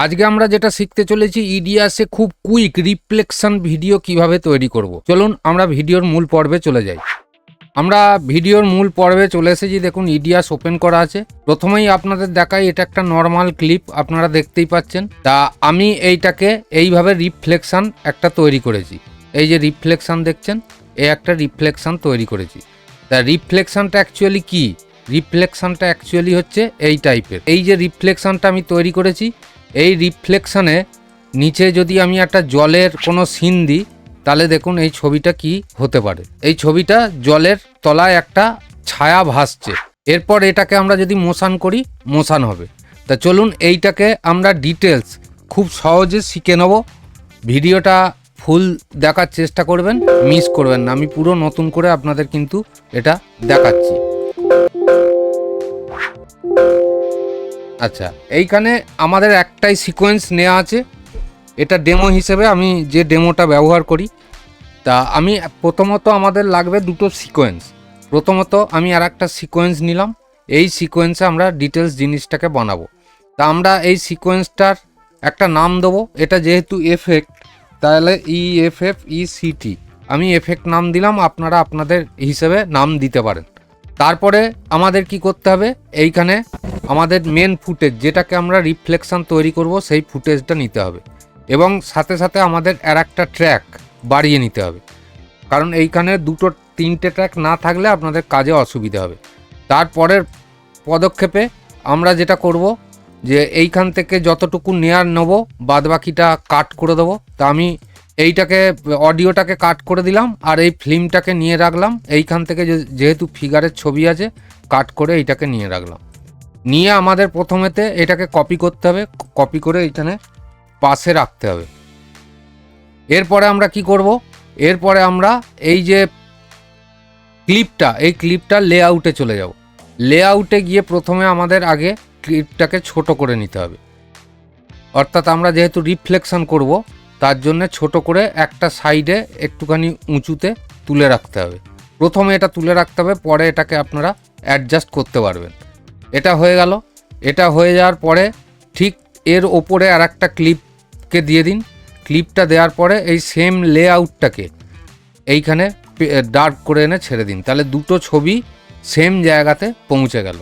আজকে আমরা যেটা শিখতে চলেছি ইডিয়াসে খুব কুইক রিফ্লেকশন ভিডিও কিভাবে তৈরি করব। চলুন আমরা ভিডিওর মূল পর্বে চলে যাই। আমরা ভিডিওর মূল পর্বে চলে এসেছি। দেখুন ইডিয়াস ওপেন করা আছে। প্রথমেই আপনাদের দেখাই, এটা একটা নর্মাল ক্লিপ, আপনারা দেখতেই পাচ্ছেন। তা আমি এইটাকে এইভাবে রিফ্লেকশন একটা তৈরি করেছি। এই যে রিফ্লেকশন দেখছেন, এই একটা রিফ্লেকশন তৈরি করেছি। তা রিফ্লেকশনটা অ্যাকচুয়ালি কি? রিফ্লেকশনটা অ্যাকচুয়ালি হচ্ছে এই টাইপের। এই যে রিফ্লেকশনটা আমি তৈরি করেছি, এই রিফ্লেকশনে নিচে যদি আমি একটা জলের কোনো সিন দিই, তাহলে দেখুন এই ছবিটা কি হতে পারে। এই ছবিটা জলের তলায় একটা ছায়া ভাসছে। এরপর এটাকে আমরা যদি মোশন করি, মোশন হবে। তা চলুন এইটাকে আমরা ডিটেলস খুব সহজে শিখে নেব। ভিডিওটা ফুল দেখার চেষ্টা করবেন, মিস করবেন না। আমি পুরো নতুন করে আপনাদের কিন্তু এটা দেখাচ্ছি। আচ্ছা, এইখানে আমাদের একটাই সিকোয়েন্স নেওয়া আছে। এটা ডেমো হিসেবে আমি যে ডেমোটা ব্যবহার করি। তা আমি প্রথমত আমাদের লাগবে দুটো সিকোয়েন্স। প্রথমত আমি আর একটা সিকোয়েন্স নিলাম। এই সিকোয়েন্সে আমরা ডিটেলস জিনিসটাকে বানাবো। তা আমরা এই সিকোয়েন্সটার একটা নাম দেবো। এটা যেহেতু এফেক্ট, তাহলে EFFECT আমি এফেক্ট নাম দিলাম। আপনারা আপনাদের হিসেবে নাম দিতে পারেন। তারপরে আমাদের কি করতে হবে, এইখানে আমাদের মেন ফুটেজ, যেটাকে আমরা রিফ্লেকশন তৈরি করব, সেই ফুটেজটা নিতে হবে। এবং সাথে সাথে আমাদের আর একটা ট্র্যাক বাড়িয়ে নিতে হবে, কারণ এইখানে দুটো তিনটে ট্র্যাক না থাকলে আপনাদের কাজে অসুবিধা হবে। তারপরের পদক্ষেপে আমরা যেটা করব, যে এইখান থেকে যতটুকু নেয়ার নেব, বাদবাকিটা কাট করে দেবো। তা আমি এইটাকে অডিওটাকে কাট করে দিলাম, আর এই ফিল্মটাকে নিয়ে রাখলাম। এইখান থেকে যেহেতু ফিগারের ছবি আছে, কাট করে এইটাকে নিয়ে রাখলাম। নিয়ে আমাদের প্রথমেতে এটাকে কপি করতে হবে। কপি করে এইখানে পাশে রাখতে হবে। এরপরে আমরা কি করব, এরপরে আমরা এই যে এই ক্লিপটা লেআউটে চলে যাব। লেআউটে গিয়ে প্রথমে আমাদের আগে ক্লিপটাকে ছোট করে নিতে হবে। অর্থাৎ আমরা যেহেতু রিফ্লেকশন করব, তার জন্য ছোট করে একটা সাইডে একটুখানি উঁচুতে তুলে রাখতে হবে। প্রথমে এটা তুলে রাখতে হবে, পরে এটাকে আপনারা অ্যাডজাস্ট করতে পারবেন। এটা হয়ে গেল। এটা হয়ে যাওয়ার পরে ঠিক এর ওপরে আর একটা ক্লিপকে দিয়ে দিন। ক্লিপটা দেওয়ার পরে এই সেম লেআউটটাকে এইখানে ডার্ক করে এনে ছেড়ে দিন। তাহলে দুটো ছবি সেম জায়গাতে পৌঁছে গেল।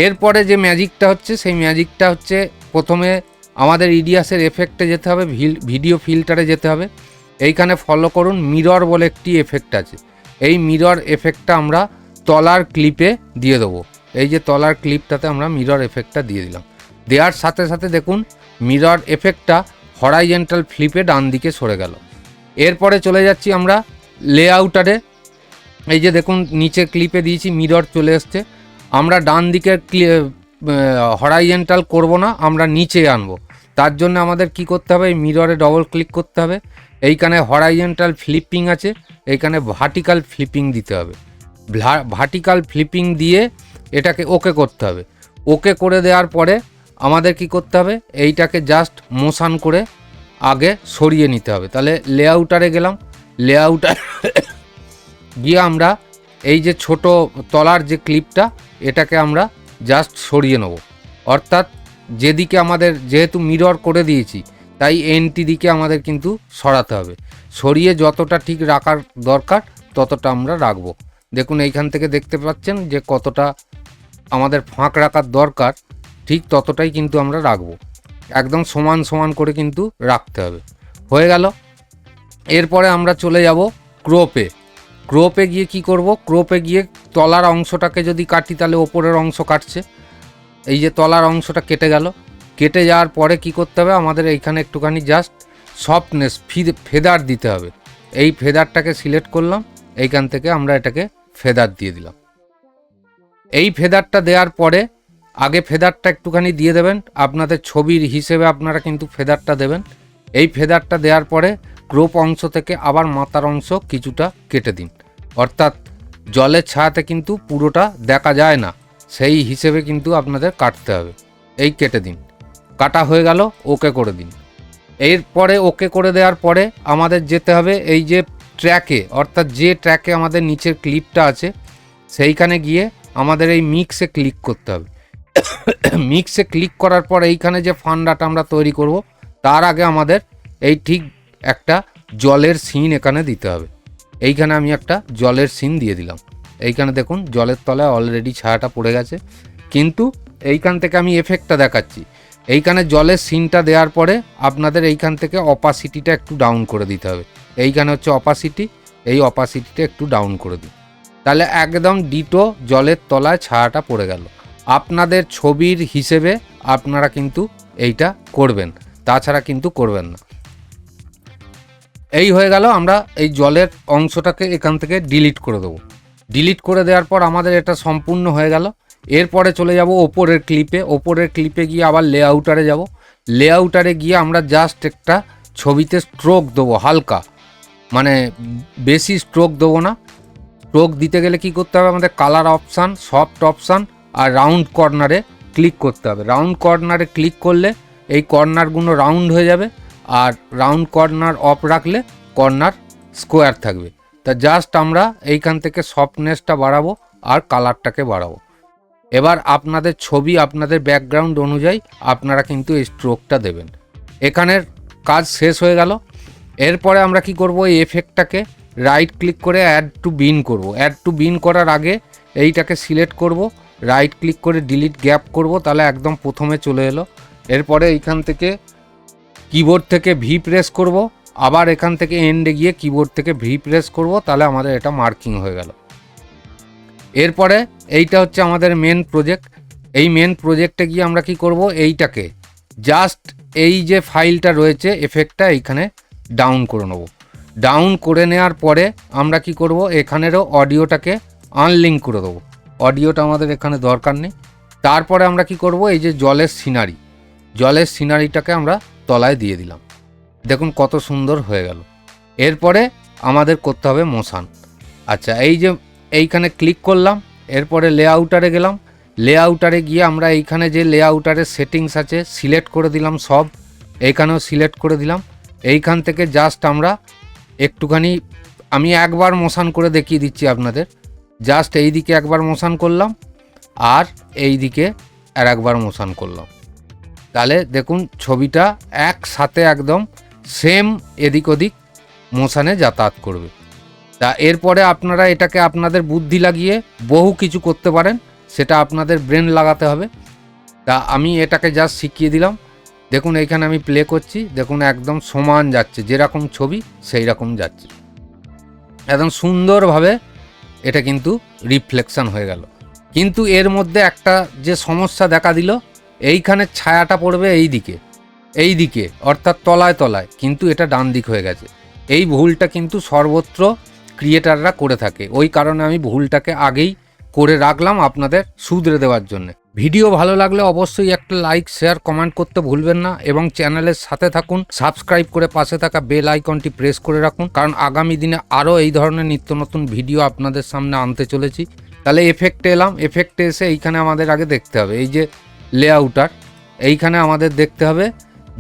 এরপরে যে ম্যাজিকটা হচ্ছে, সেই ম্যাজিকটা হচ্ছে প্রথমে আমাদের ইডিয়াসের এফেক্টে যেতে হবে, ভিডিও ফিল্টারে যেতে হবে। এইখানে ফলো করুন, মিরর বলে একটি এফেক্ট আছে। এই মিরর এফেক্টটা আমরা তলার ক্লিপে দিয়ে দেবো। এই যে তলার ক্লিপটাতে আমরা মিরর এফেক্টটা দিয়ে দিলাম। দেওয়ার সাথে সাথে দেখুন মিরর এফেক্টটা হরাইজেন্টাল ফ্লিপে ডান দিকে সরে গেল। এরপরে চলে যাচ্ছি আমরা লেআউটারে। এই যে দেখুন নিচে ক্লিপে দিয়েছি, মিরর চলে এসছে। আমরা ডান দিকে হরাইজেন্টাল করব না, আমরা নিচে আনবো। তার জন্য আমাদের কি করতে হবে, এই মিররে ডবল ক্লিক করতে হবে। এইখানে হরাইজেন্টাল ফ্লিপিং আছে, এইখানে ভার্টিক্যাল ফ্লিপিং দিতে হবে। ভার্টিক্যাল ফ্লিপিং দিয়ে এটাকে ওকে করতে হবে। ওকে করে দেওয়ার পরে আমাদের কি করতে হবে, এইটাকে জাস্ট মোশন করে আগে সরিয়ে নিতে হবে। তাহলে লেআউটারে গেলাম। লেআউটার গিয়ে আমরা এই যে ছোট তলার যে ক্লিপটা, এটাকে আমরা জাস্ট সরিয়ে নেব। অর্থাৎ যেদিকে আমাদের যেহেতু মিরর করে দিয়েছি, তাই এনটি দিকে আমাদের কিন্তু সরাতে হবে। সরিয়ে যতটা ঠিক রাখার দরকার ততটা আমরা রাখবো। দেখুন এইখান থেকে দেখতে পাচ্ছেন যে কতটা আমাদের ফাঁক রাখার দরকার, ঠিক ততটাই কিন্তু আমরা রাখবো। একদম সমান সমান করে কিন্তু রাখতে হবে। হয়ে গেল। এরপরে আমরা চলে যাব ক্রপে। ক্রপে গিয়ে কি করব, ক্রপে গিয়ে তলার অংশটাকে যদি কাটি, তাহলে ওপরের অংশ কাটছে। এই যে তলার অংশটা কেটে গেল। কেটে যাওয়ার পরে কি করতে হবে, আমাদের এইখানে একটুখানি জাস্ট সফটনেস ফেদার দিতে হবে। এই ফেদারটাকে সিলেক্ট করলাম, এইখান থেকে আমরা এটাকে ফেদার দিয়ে দিলাম। এই ফেদারটা দেওয়ার পরে আগে ফেদারটা একটুখানি দিয়ে দেবেন, আপনাদের ছবির হিসেবে আপনারা কিন্তু ফেদারটা দেবেন। এই ফেদারটা দেওয়ার পরে ক্রপ অংশ থেকে আবার মাথার অংশ কিছুটা কেটে দিন। অর্থাৎ জলের ছায়াতে কিন্তু পুরোটা দেখা যায় না, সেই হিসেবে কিন্তু আপনাদের কাটতে হবে। এই কেটে দিন। কাটা হয়ে গেল, ওকে করে দিন। এরপরে ওকে করে দেওয়ার পরে আমাদের যেতে হবে এই যে ট্র্যাকে, অর্থাৎ যে ট্র্যাকে আমাদের নিচের ক্লিপটা আছে, সেইখানে গিয়ে আমাদের এই মিক্সে ক্লিক করতে হবে। মিক্সে ক্লিক করার পর এইখানে যে ফান্ডাটা আমরা তৈরি করব, তার আগে আমাদের এই ঠিক একটা জলের সিন এখানে দিতে হবে। এইখানে আমি একটা জলের সিন দিয়ে দিলাম। এইখানে দেখুন জলের তলায় অলরেডি ছায়াটা পড়ে গেছে, কিন্তু এইখান থেকে আমি এফেক্টটা দেখাচ্ছি। এইখানে জলের সিনটা দেওয়ার পরে আপনাদের এইখান থেকে অপাসিটিটা একটু ডাউন করে দিতে হবে। এইখানে হচ্ছে অপাসিটি, এই অপাসিটিটা একটু ডাউন করে দিই, তাহলে একদম ডিটো জলের তলায় ছায়াটা পড়ে গেল। আপনাদের ছবির হিসেবে আপনারা কিন্তু এইটা করবেন, তাছাড়া কিন্তু করবেন না। এই হয়ে গেল, আমরা এই জলের অংশটাকে এখান থেকে ডিলিট করে দেবো। ডিলিট করে দেওয়ার পর আমাদের এটা সম্পূর্ণ হয়ে গেল। এরপরে চলে যাব ওপরের ক্লিপে। ওপরের ক্লিপে গিয়ে আবার লেআউটারে যাব। লেআউটারে গিয়ে আমরা জাস্ট একটা ছবিতে স্ট্রোক দেবো, হালকা, মানে বেশি স্ট্রোক দেবো না। স্ট্রোক দিতে গেলে কি করতে হবে, আমাদের কালার অপশান, সফট অপশান আর রাউন্ড কর্নারে ক্লিক করতে হবে। রাউন্ড কর্নারে ক্লিক করলে এই কর্নারগুলো রাউন্ড হয়ে যাবে, আর রাউন্ড কর্নার অফ রাখলে কর্নার স্কোয়ার থাকবে। তা জাস্ট আমরা এইখান থেকে সফটনেসটা বাড়াবো আর কালারটাকে বাড়াবো। এবার আপনাদের ছবি, আপনাদের ব্যাকগ্রাউন্ড অনুযায়ী আপনারা কিন্তু এই স্ট্রোকটা দেবেন। এখানের কাজ শেষ হয়ে গেল। এরপরে আমরা কি করব, এই এফেক্টটাকে রাইট ক্লিক করে অ্যাড টু বিন করব। অ্যাড টু বিন করার আগে এইটাকে সিলেক্ট করব, রাইট ক্লিক করে ডিলিট গ্যাপ করব, তাহলে একদম প্রথমে চলে এলো। এরপরে এইখান থেকে কিবোর্ড থেকে ভি প্রেস করব, আবার এখান থেকে এন্ডে গিয়ে কিবোর্ড থেকে ভি প্রেস করব, তাহলে আমাদের এটা মার্কিং হয়ে গেল। এরপরে এইটা হচ্ছে আমাদের মেন প্রজেক্ট। এই মেন প্রজেক্টে গিয়ে আমরা কি করব, এইটাকে জাস্ট এই যে ফাইলটা রয়েছে এফেক্টটা এইখানে ডাউন করে নেব। ডাউন করে নেওয়ার পরে আমরা কি করব, এখানেরও অডিওটাকে আনলিঙ্ক করে দেবো। অডিওটা আমাদের এখানে দরকার নেই। তারপরে আমরা কি করব, এই যে জলের সিনারি, জলের সিনারিটাকে আমরা তলায় দিয়ে দিলাম। দেখুন কত সুন্দর হয়ে গেল। এরপরে আমাদের করতে হবে মোশন। আচ্ছা, এই যে এইখানে ক্লিক করলাম, এরপরে লেআউটারে গেলাম। লেআউটারে গিয়ে আমরা এইখানে যে লেআউটারের সেটিংস আছে সিলেক্ট করে দিলাম সব, এইখানেও সিলেক্ট করে দিলাম। এইখান থেকে জাস্ট আমরা একটুখানি, আমি একবার মোশন করে দেখিয়ে দিচ্ছি আপনাদের। জাস্ট এই দিকে একবার মোশন করলাম আর এই দিকে আর একবার মোশন করলাম, তাহলে দেখুন ছবিটা একসাথে একদম সেম এদিক ওদিক মোশনে যাতায়াত করবে। তা এরপরে আপনারা এটাকে আপনাদের বুদ্ধি লাগিয়ে বহু কিছু করতে পারেন, সেটা আপনাদের ব্রেন লাগাতে হবে। তা আমি এটাকে জাস্ট শিখিয়ে দিলাম। দেখুন এইখানে আমি প্লে করছি, দেখুন একদম সমান যাচ্ছে, যেরকম ছবি সেই রকম যাচ্ছে, একদম সুন্দরভাবে এটা কিন্তু রিফ্লেকশন হয়ে গেল। কিন্তু এর মধ্যে একটা যে সমস্যা দেখা দিল, এইখানে ছায়াটা পড়বে এই দিকে অর্থাৎ তলায় তলায়, কিন্তু এটা ডান দিক হয়ে গেছে। এই ভুলটা কিন্তু সর্বত্র ক্রিয়েটাররা করে থাকে, ওই কারণে আমি ভুলটাকে আগেই করে রাখলাম আপনাদের শুধরে দেওয়ার জন্য। ভিডিও ভালো লাগলে অবশ্যই একটা লাইক, শেয়ার, কমেন্ট করতে ভুলবেন না, এবং চ্যানেলের সাথে থাকুন। সাবস্ক্রাইব করে পাশে থাকা বেল আইকনটি প্রেস করে রাখুন, কারণ আগামী দিনে আরও এই ধরনের নিত্য নতুন ভিডিও আপনাদের সামনে আনতে চলেছি। তাহলে এফেক্টে এলাম। এফেক্টে এসে এইখানে আমাদের আগে দেখতে হবে এই যে লেআউটার, এইখানে আমাদের দেখতে হবে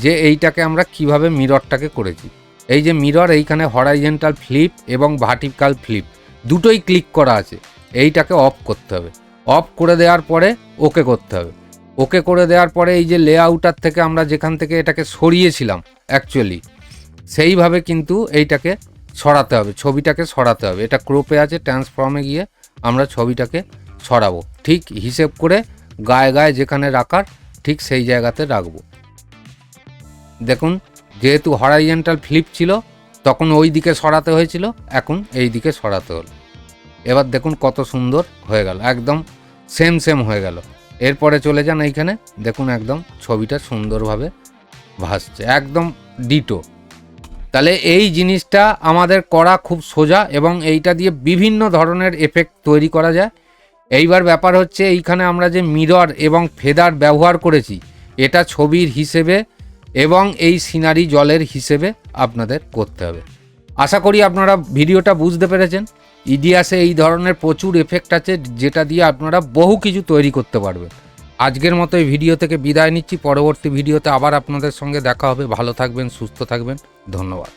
যে এইটাকে আমরা কিভাবে মিররটাকে করেছি। এই যে মিরর, এইখানে হরাইজন্টাল ফ্লিপ এবং ভার্টিক্যাল ফ্লিপ দুটোই ক্লিক করা আছে, এইটাকে অফ করতে হবে। অফ করে দেওয়ার পরে ওকে করতে হবে। ওকে করে দেওয়ার পরে এই যে লেআউটার থেকে আমরা যেখান থেকে এটাকে সরিয়েছিলাম অ্যাকচুয়ালি, সেইভাবে কিন্তু এইটাকে সরাতে হবে, ছবিটাকে সরাতে হবে। এটা ক্রপে আছে, ট্রান্সফর্মে গিয়ে আমরা ছবিটাকে সরাবো, ঠিক হিসেব করে গায়ে গায়ে যেখানে রাখার ঠিক সেই জায়গাতে রাখবো। দেখুন যেহেতু হরাইজন্টাল ফ্লিপ ছিল তখন ওই দিকে সরাতে হয়েছিল, এখন এই দিকে সরাতে হলো। এবার দেখুন কত সুন্দর হয়ে গেল, একদম সেম হয়ে গেল। এরপরে চলে যান এইখানে, দেখুন একদম ছবিটা সুন্দরভাবে ভাসছে, একদম ডিটো। তাহলে এই জিনিসটা আমাদের করা খুব সোজা, এবং এইটা দিয়ে বিভিন্ন ধরনের এফেক্ট তৈরি করা যায়। এইবার ব্যাপার হচ্ছে এইখানে আমরা যে মিরর এবং ফেদার ব্যবহার করেছি, এটা ছবির হিসেবে এবং এই সিনারি জলের হিসেবে আপনাদের করতে হবে। আশা করি আপনারা ভিডিওটা বুঝতে পেরেছেন। ইডিয়াসে এই ধরনের প্রচুর এফেক্ট আছে যেটা দিয়ে আপনারা বহু কিছু তৈরি করতে পারবেন। আজকের মতো এই ভিডিও থেকে বিদায় নিচ্ছি। পরবর্তী ভিডিওতে আবার আপনাদের সঙ্গে দেখা হবে। ভালো থাকবেন, সুস্থ থাকবেন, ধন্যবাদ।